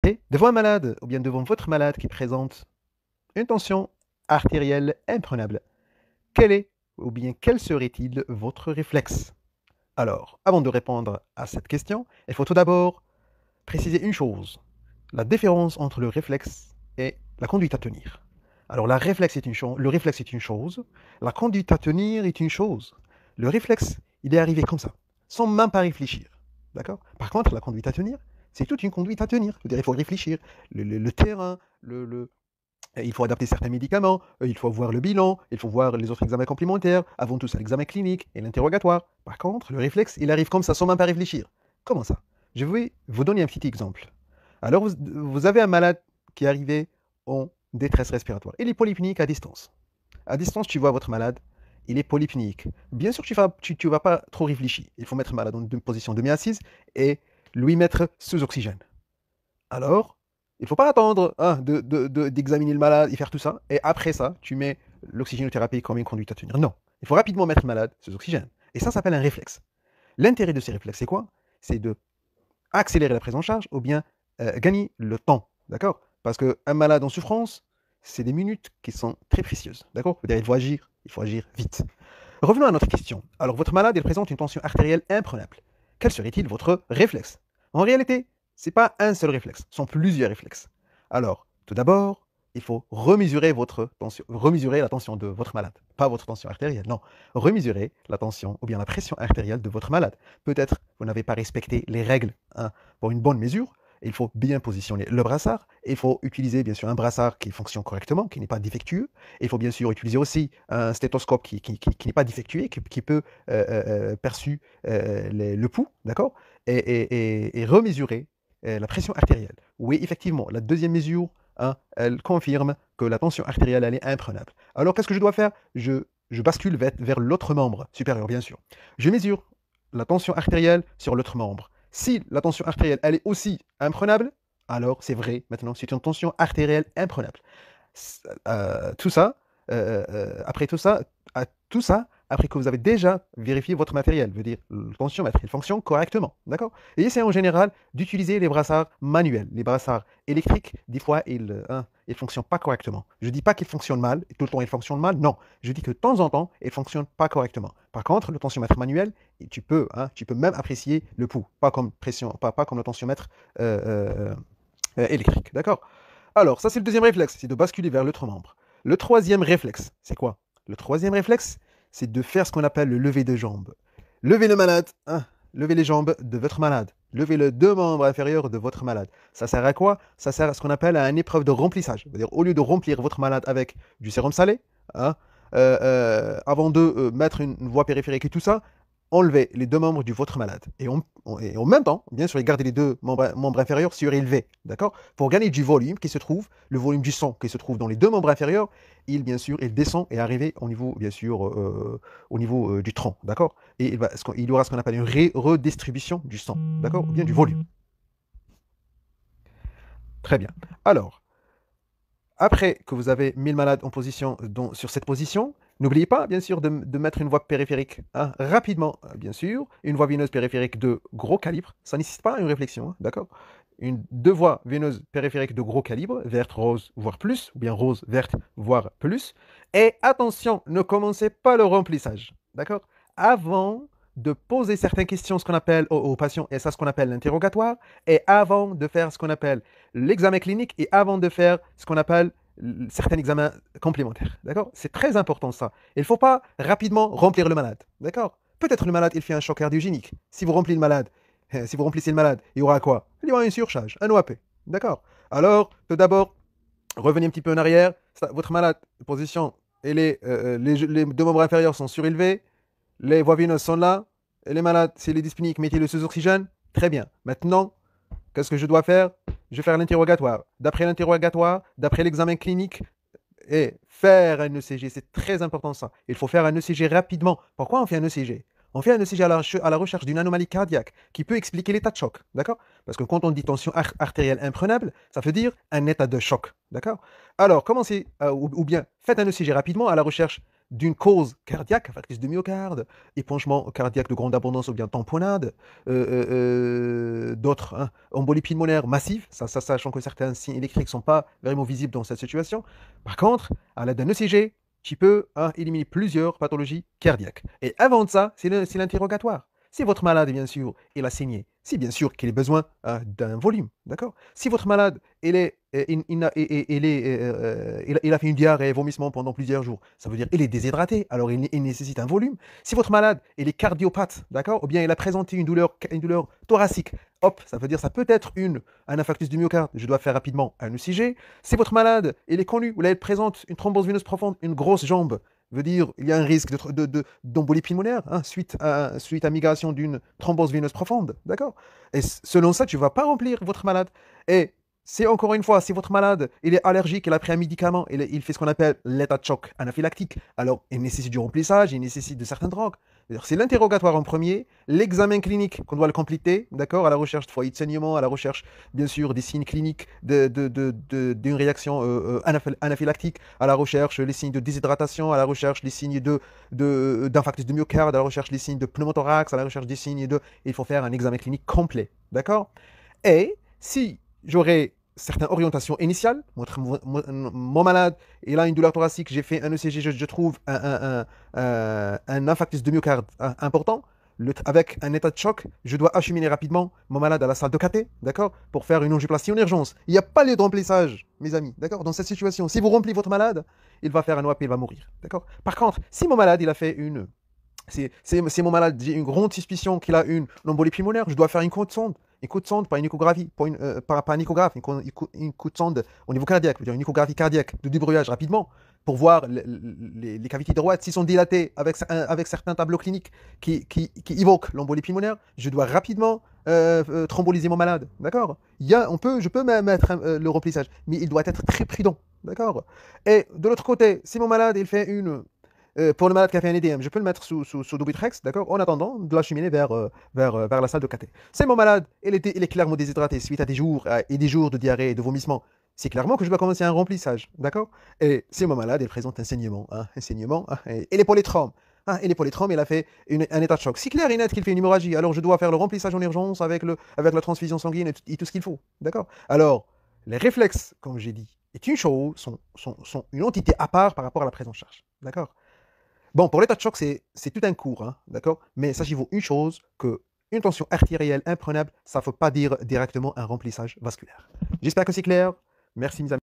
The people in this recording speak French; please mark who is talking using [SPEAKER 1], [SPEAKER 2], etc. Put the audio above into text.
[SPEAKER 1] Et devant un malade, ou bien devant votre malade qui présente une tension artérielle imprenable, quel est, ou bien quel serait-il votre réflexe? Alors, avant de répondre à cette question, il faut tout d'abord préciser une chose, la différence entre le réflexe et la conduite à tenir. Alors, le réflexe est une chose, la conduite à tenir est une chose. Le réflexe, il est arrivé comme ça, sans même pas réfléchir. D'accord? Par contre, la conduite à tenir, c'est toute une conduite à tenir. C'est-à-dire, il faut réfléchir. Le terrain, il faut adapter certains médicaments, il faut voir le bilan, il faut voir les autres examens complémentaires, avant tout ça, l'examen clinique et l'interrogatoire. Par contre, le réflexe, il arrive comme ça, sans même pas réfléchir. Comment ça? Je vais vous donner un petit exemple. Alors, vous avez un malade qui est arrivé en détresse respiratoire. Il est polypnéique à distance. À distance, tu vois votre malade, il est polypnéique. Bien sûr, tu vas pas trop réfléchir. Il faut mettre le malade dans une position demi-assise et lui mettre sous oxygène. Alors, il ne faut pas attendre hein, d'examiner le malade et faire tout ça. Et après ça, tu mets l'oxygénothérapie comme une conduite à tenir. Non, il faut rapidement mettre le malade sous oxygène. Et ça s'appelle un réflexe. L'intérêt de ces réflexes, c'est quoi? C'est de accélérer la prise en charge ou bien gagner le temps. D'accord? Parce qu'un malade en souffrance, c'est des minutes qui sont très précieuses. D'accord? Il faut agir vite. Revenons à notre question. Alors, votre malade, il présente une tension artérielle imprenable. Quel serait-il votre réflexe? En réalité, ce n'est pas un seul réflexe, ce sont plusieurs réflexes. Alors, tout d'abord, il faut remesurer la tension de votre malade. Pas votre tension artérielle, non. Remesurer la tension ou bien la pression artérielle de votre malade. Peut-être vous n'avez pas respecté les règles hein, pour une bonne mesure. Il faut bien positionner le brassard. Il faut utiliser bien sûr un brassard qui fonctionne correctement, qui n'est pas défectueux. Il faut bien sûr utiliser aussi un stéthoscope qui n'est pas défectué, qui peut perçu le pouls, d'accord, et remesurer la pression artérielle. Oui, effectivement, la deuxième mesure, hein, elle confirme que la tension artérielle elle est imprenable. Alors, qu'est-ce que je dois faire? Je bascule vers l'autre membre supérieur, bien sûr. Je mesure la tension artérielle sur l'autre membre. Si la tension artérielle elle est aussi imprenable, alors c'est vrai, maintenant, c'est une tension artérielle imprenable. Tout ça, après tout ça, tout ça, après que vous avez déjà vérifié votre matériel, veut dire le tensiomètre, il fonctionne correctement, d'accord? Et essayez en général d'utiliser les brassards manuels. Les brassards électriques, des fois, ils fonctionnent pas correctement. Je ne dis pas qu'ils fonctionnent mal, tout le temps ils fonctionnent mal, non. Je dis que de temps en temps, ils ne fonctionnent pas correctement. Par contre, le tensiomètre manuel, tu peux même apprécier le pouls, pas comme le tensiomètre électrique, d'accord? Alors, ça, c'est le deuxième réflexe, c'est de basculer vers l'autre membre. Le troisième réflexe, c'est quoi? Le troisième réflexe, c'est de faire ce qu'on appelle le lever de jambes. Levez le malade, hein, levez les jambes de votre malade. Levez les deux membres inférieurs de votre malade. Ça sert à quoi? Ça sert à ce qu'on appelle à une épreuve de remplissage. C'est-à-dire, au lieu de remplir votre malade avec du sérum salé, hein, avant de mettre une voie périphérique et tout ça, enlevez les deux membres du votre malade. Et en même temps, bien sûr, gardez les deux membres inférieurs surélevés, d'accord? Pour gagner du volume qui se trouve, le volume du sang qui se trouve dans les deux membres inférieurs, bien sûr, il descend et arrive au niveau, bien sûr, au niveau du tronc, d'accord? Et il y aura ce qu'on appelle une redistribution du sang, d'accord? Ou bien du volume. Très bien. Alors, après que vous avez mis le malade en position, sur cette position, n'oubliez pas, bien sûr, de mettre une voie périphérique hein, rapidement, bien sûr, une voie veineuse périphérique de gros calibre. Ça ne nécessite pas une réflexion, hein, d'accord? Deux voies veineuses périphériques de gros calibre, verte, rose, voire plus, ou bien rose, verte, voire plus. Et attention, ne commencez pas le remplissage, d'accord? Avant de poser certaines questions, ce qu'on appelle aux patients, et ça, ce qu'on appelle l'interrogatoire, et avant de faire ce qu'on appelle l'examen clinique et avant de faire ce qu'on appelle certains examens complémentaires. D'accord? C'est très important ça. Il ne faut pas rapidement remplir le malade. D'accord? Peut-être le malade, il fait un choc cardiogénique. Si vous remplissez le malade, si vous remplissez le malade, il y aura quoi? Il y aura une surcharge, un OAP. D'accord? Alors, tout d'abord, revenez un petit peu en arrière. Votre malade, position, les deux membres inférieurs sont surélevés, les voies veineuses sont là, et les malades, c'est les dyspniques, mettez-le sous oxygène. Très bien. Maintenant, qu'est-ce que je dois faire? Je vais faire l'interrogatoire. D'après l'interrogatoire, d'après l'examen clinique, et faire un ECG, c'est très important ça. Il faut faire un ECG rapidement. Pourquoi on fait un ECG? On fait un ECG à la recherche d'une anomalie cardiaque qui peut expliquer l'état de choc, d'accord? Parce que quand on dit tension artérielle imprenable, ça veut dire un état de choc, d'accord? Alors, commencez, ou bien faites un ECG rapidement à la recherche d'une cause cardiaque, infarctus du myocarde, épanchement cardiaque de grande abondance ou bien tamponnade, d'autres, hein, embolie pulmonaire massive, sachant que certains signes électriques ne sont pas vraiment visibles dans cette situation. Par contre, à l'aide d'un ECG, tu peux, hein, éliminer plusieurs pathologies cardiaques. Et avant de ça, c'est l'interrogatoire. Si votre malade, bien sûr, il a saigné, si bien sûr qu'il a besoin, d'un volume, d'accord? Si votre malade, il a fait une diarrhée et vomissement pendant plusieurs jours, ça veut dire qu'il est déshydraté, alors il nécessite un volume. Si votre malade, il est cardiopathe, d'accord? Ou bien il a présenté une douleur thoracique, hop, ça veut dire ça peut être un infarctus du myocarde, je dois faire rapidement un ECG. Si votre malade, il est connu, ou là, il présente une thrombose veineuse profonde, une grosse jambe, veut dire il y a un risque d'embolie pulmonaire, hein, suite à migration d'une thrombose veineuse profonde, d'accord? Et selon ça, tu ne vas pas remplir votre malade. Et c'est encore une fois, si votre malade il est allergique, il a pris un médicament, il fait ce qu'on appelle l'état de choc anaphylactique, alors il nécessite du remplissage, il nécessite de certaines drogues. C'est l'interrogatoire en premier, l'examen clinique qu'on doit le compléter, d'accord, à la recherche de foyer de saignement, à la recherche, bien sûr, des signes cliniques d'une réaction anaphylactique, à la recherche des signes de déshydratation, à la recherche des signes d'infarctus de myocarde, à la recherche des signes de pneumothorax, à la recherche des signes de... Il faut faire un examen clinique complet, d'accord? Et si j'aurais certaines orientations initiales, mon malade, il a une douleur thoracique, j'ai fait un ECG, je trouve un infarctus de myocarde important, avec un état de choc, je dois acheminer rapidement mon malade à la salle de cathé, d'accord, pour faire une angioplastie en urgence. Il n'y a pas lieu de remplissage, mes amis, d'accord, dans cette situation. Si vous remplissez votre malade, il va faire un OAP, il va mourir, d'accord. Par contre, si mon malade, il a fait c'est mon malade, j'ai une grande suspicion qu'il a une embolie pulmonaire, je dois faire une côte sonde, pas une échographie, pas un échographe, une côte sonde au niveau cardiaque, je veux dire une échographie cardiaque de débrayage rapidement, pour voir les cavités droites, s'ils sont dilatées avec certains tableaux cliniques qui évoquent l'embolie pulmonaire, je dois rapidement thromboliser mon malade, d'accord? Je peux mettre le remplissage, mais il doit être très prudent, d'accord? Et de l'autre côté, si mon malade, il fait pour le malade qui a fait un EDM, je peux le mettre sous Dopitex, d'accord, en attendant de l'acheminer vers la salle de cathé. C'est mon malade, il est clairement déshydraté suite à des jours et des jours de diarrhée et de vomissement. C'est clairement que je dois commencer un remplissage, d'accord? Et si mon malade, il présente un saignement, et l'épaule-trompe. Et l'épaule-trompe, il a fait un état de choc. C'est clair et net qu'il fait une hémorragie, alors je dois faire le remplissage en urgence avec la transfusion sanguine et tout ce qu'il faut, d'accord? Alors, les réflexes, comme j'ai dit, est une chose, sont une entité à part par rapport à la prise en charge, d'accord? Bon, pour l'état de choc, c'est tout un cours, hein, d'accord? Mais sachez-vous une chose, que une tension artérielle imprenable, ça ne veut pas dire directement un remplissage vasculaire. J'espère que c'est clair. Merci, mes amis.